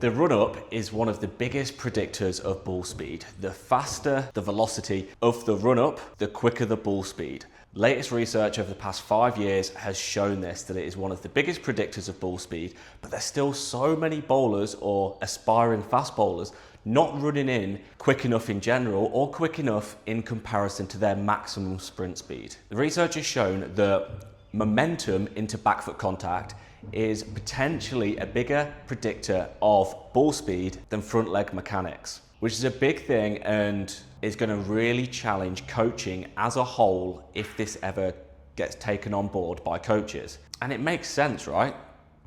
The run-up is one of the biggest predictors of ball speed. The faster the velocity of the run-up, the quicker the ball speed. Latest research over the past 5 years has shown this, that it is one of the biggest predictors of ball speed, but there's still so many bowlers or aspiring fast bowlers not running in quick enough in general or quick enough in comparison to their maximum sprint speed. The research has shown that momentum into back foot contact is potentially a bigger predictor of ball speed than front leg mechanics, which is a big thing and is going to really challenge coaching as a whole if this ever gets taken on board by coaches. And it makes sense, right?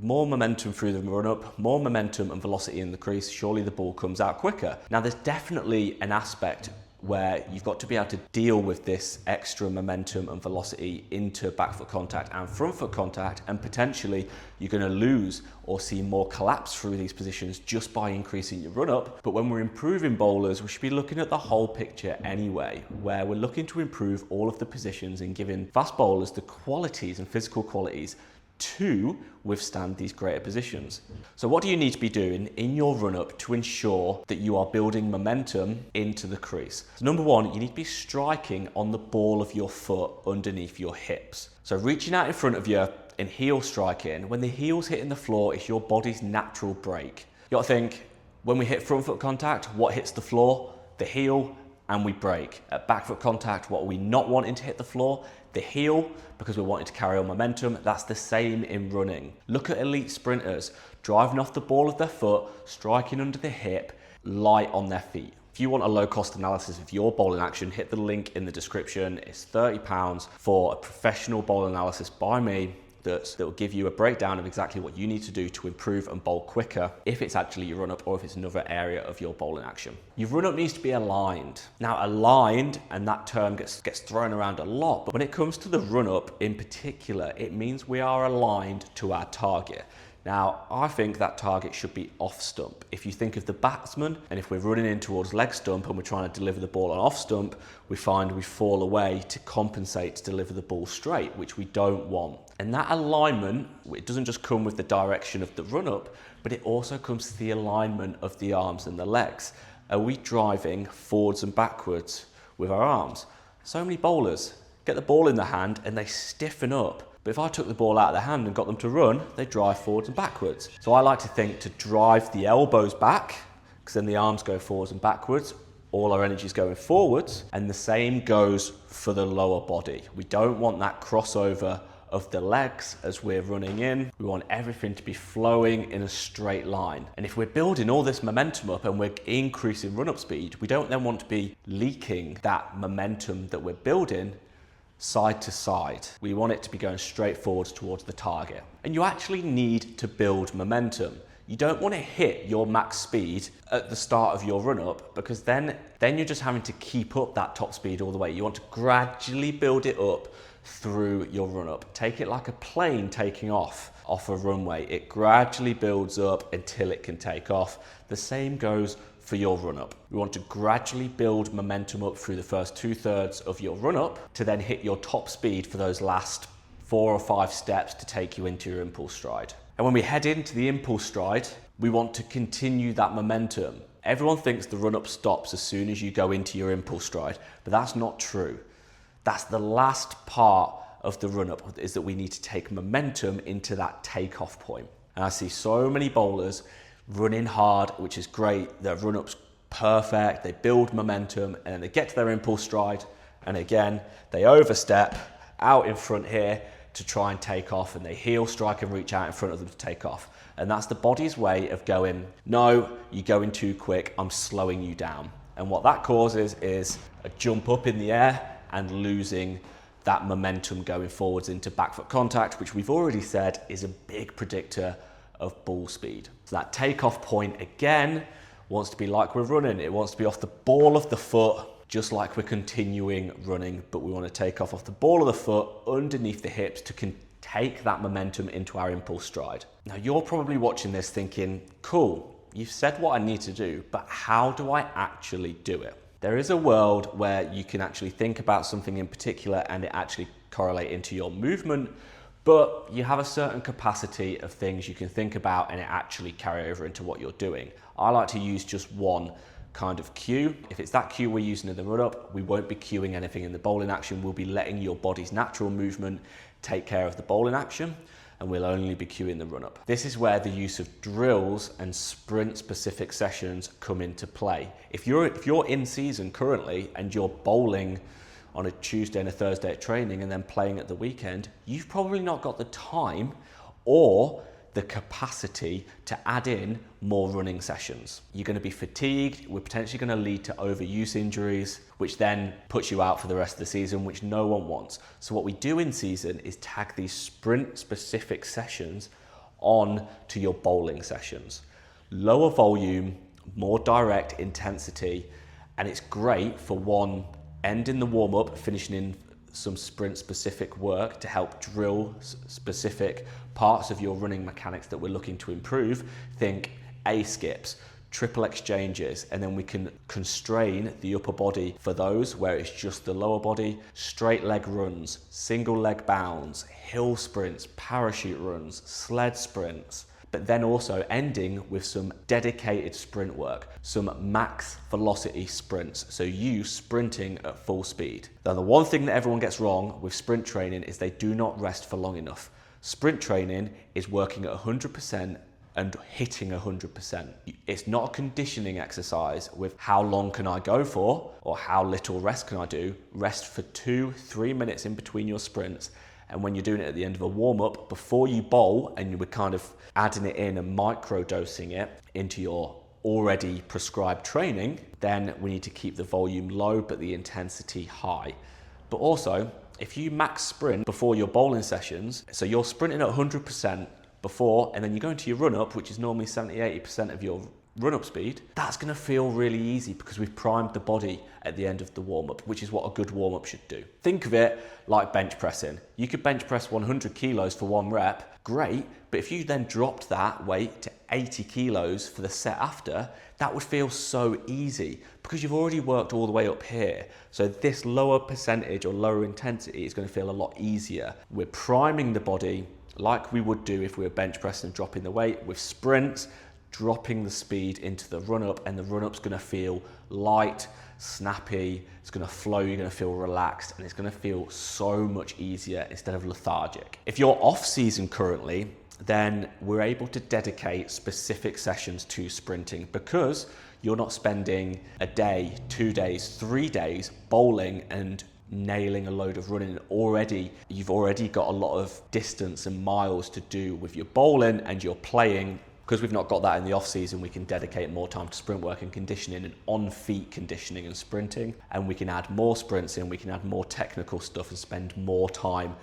More momentum through the run-up, more momentum and velocity in the crease, surely the ball comes out quicker. Now there's definitely an aspect where you've got to be able to deal with this extra momentum and velocity into back foot contact and front foot contact, and potentially you're going to lose or see more collapse through these positions just by increasing your run up. But when we're improving bowlers, we should be looking at the whole picture anyway, where we're looking to improve all of the positions and giving fast bowlers the qualities and physical qualities to withstand these greater positions. So what do you need to be doing in your run-up to ensure that you are building momentum into the crease? So number one, you need to be striking on the ball of your foot underneath your hips. So reaching out in front of you and heel striking. When the heel's hitting the floor, it's your body's natural break. You gotta think, when we hit front foot contact, what hits the floor? The heel, and we break. At back foot contact, what are we not wanting to hit the floor? The heel, because we're wanting to carry on momentum. That's the same in running. Look at elite sprinters, driving off the ball of their foot, striking under the hip, light on their feet. If you want a low-cost analysis of your bowling action, hit the link in the description. It's £30 for a professional bowl analysis by me that will give you a breakdown of exactly what you need to do to improve and bowl quicker, if it's actually your run-up or if it's another area of your bowling action. Your run-up needs to be aligned. Now, aligned, and that term gets thrown around a lot, but when it comes to the run-up in particular, it means we are aligned to our target. Now, I think that target should be off stump. If you think of the batsman, and if we're running in towards leg stump and we're trying to deliver the ball on off stump, we find we fall away to compensate to deliver the ball straight, which we don't want. And that alignment, it doesn't just come with the direction of the run-up, but it also comes to the alignment of the arms and the legs. Are we driving forwards and backwards with our arms? So many bowlers get the ball in the hand and they stiffen up. But if I took the ball out of the hand and got them to run, they drive forwards and backwards. So I like to think to drive the elbows back, because then the arms go forwards and backwards, all our energy is going forwards, and the same goes for the lower body. We don't want that crossover of the legs as we're running in. We want everything to be flowing in a straight line. And if we're building all this momentum up and we're increasing run-up speed, we don't then want to be leaking that momentum that we're building side to side. We want it to be going straight forwards towards the target. And you actually need to build momentum. You don't want to hit your max speed at the start of your run-up, because then you're just having to keep up that top speed all the way. You want to gradually build it up through your run-up. Take it like a plane taking off a runway. It gradually builds up until it can take off. The same goes for your run-up. We want to gradually build momentum up through the first 2/3 of your run-up to then hit your top speed for those last 4 or 5 steps to take you into your impulse stride. And when we head into the impulse stride, we want to continue that momentum. Everyone thinks the run-up stops as soon as you go into your impulse stride, but that's not true. That's the last part of the run-up, is that we need to take momentum into that takeoff point. And I see so many bowlers running hard, which is great. Their run-up's perfect, they build momentum, and then they get to their impulse stride, and again, they overstep out in front here to try and take off, and they heel strike and reach out in front of them to take off. And that's the body's way of going, no, you're going too quick, I'm slowing you down. And what that causes is a jump up in the air and losing that momentum going forwards into back foot contact, which we've already said is a big predictor of ball speed. So that takeoff point again wants to be like we're running. It wants to be off the ball of the foot, just like we're continuing running, but we want to take off the ball of the foot underneath the hips to take that momentum into our impulse stride. Now you're probably watching this thinking, cool, you've said what I need to do, but how do I actually do it? There is a world where you can actually think about something in particular and it actually correlate into your movement, but you have a certain capacity of things you can think about and it actually carry over into what you're doing. I like to use just one kind of cue. If it's that cue we're using in the run-up, we won't be cueing anything in the bowling action. We'll be letting your body's natural movement take care of the bowling action, and we'll only be cueing the run-up. This is where the use of drills and sprint-specific sessions come into play. If you're in season currently and you're bowling on a Tuesday and a Thursday at training and then playing at the weekend, you've probably not got the time or the capacity to add in more running sessions. You're going to be fatigued, we're potentially going to lead to overuse injuries, which then puts you out for the rest of the season, which no one wants. So what we do in season is tag these sprint specific sessions on to your bowling sessions. Lower volume, more direct intensity, and it's great for one, ending the warm-up, finishing in some sprint specific work to help drill specific parts of your running mechanics that we're looking to improve. Think A skips, triple exchanges, and then we can constrain the upper body for those where it's just the lower body, straight leg runs, single leg bounds, hill sprints, parachute runs, sled sprints, but then also ending with some dedicated sprint work, some max velocity sprints, so you sprinting at full speed. Now, the one thing that everyone gets wrong with sprint training is they do not rest for long enough. Sprint training is working at 100% and hitting 100%. It's not a conditioning exercise with how long can I go for or how little rest can I do. Rest for 2-3 minutes in between your sprints. And when you're doing it at the end of a warm-up, before you bowl, and we're kind of adding it in and micro-dosing it into your already prescribed training, then we need to keep the volume low but the intensity high. But also, if you max sprint before your bowling sessions, so you're sprinting at 100% before, and then you go into your run-up, which is normally 70-80% of your run-up speed, that's going to feel really easy because we've primed the body at the end of the warm-up, which is what a good warm-up should do. Think of it like bench pressing. You could bench press 100 kilos for one rep, great, but if you then dropped that weight to 80 kilos for the set after, that would feel so easy because you've already worked all the way up here. So this lower percentage or lower intensity is going to feel a lot easier. We're priming the body like we would do if we were bench pressing and dropping the weight with sprints, dropping the speed into the run-up, and the run-up's going to feel light, snappy, it's going to flow, you're going to feel relaxed, and it's going to feel so much easier instead of lethargic. If you're off season currently, then we're able to dedicate specific sessions to sprinting because you're not spending a day, 2 days, 3 days bowling and nailing a load of running. You've already got a lot of distance and miles to do with your bowling and your playing. Because we've not got that in the off season, we can dedicate more time to sprint work and conditioning and on-feet conditioning and sprinting. And we can add more sprints in, we can add more technical stuff and spend more time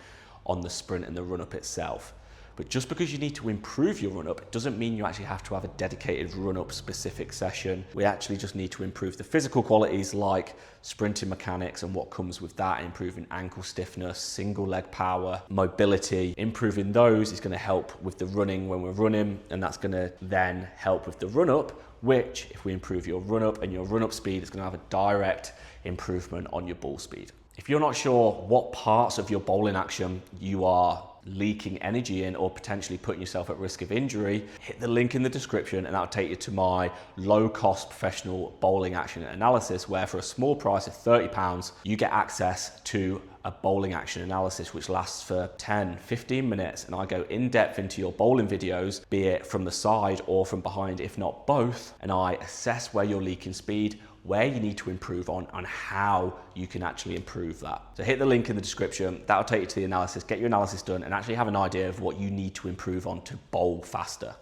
on the sprint and the run-up itself. But just because you need to improve your run-up doesn't mean you actually have to have a dedicated run-up specific session. We actually just need to improve the physical qualities like sprinting mechanics and what comes with that, improving ankle stiffness, single leg power, mobility. Improving those is going to help with the running when we're running, and that's going to then help with the run-up, which if we improve your run-up and your run-up speed, it's going to have a direct improvement on your ball speed. If you're not sure what parts of your bowling action you are leaking energy in or potentially putting yourself at risk of injury, hit the link in the description and that'll take you to my low-cost professional bowling action analysis, where for a small price of £30, you get access to a bowling action analysis which lasts for 10-15 minutes, and I go in depth into your bowling videos, be it from the side or from behind, if not both, and I assess where you're leaking speed, where you need to improve on, and how you can actually improve that. So hit the link in the description, that'll take you to the analysis, get your analysis done, and actually have an idea of what you need to improve on to bowl faster.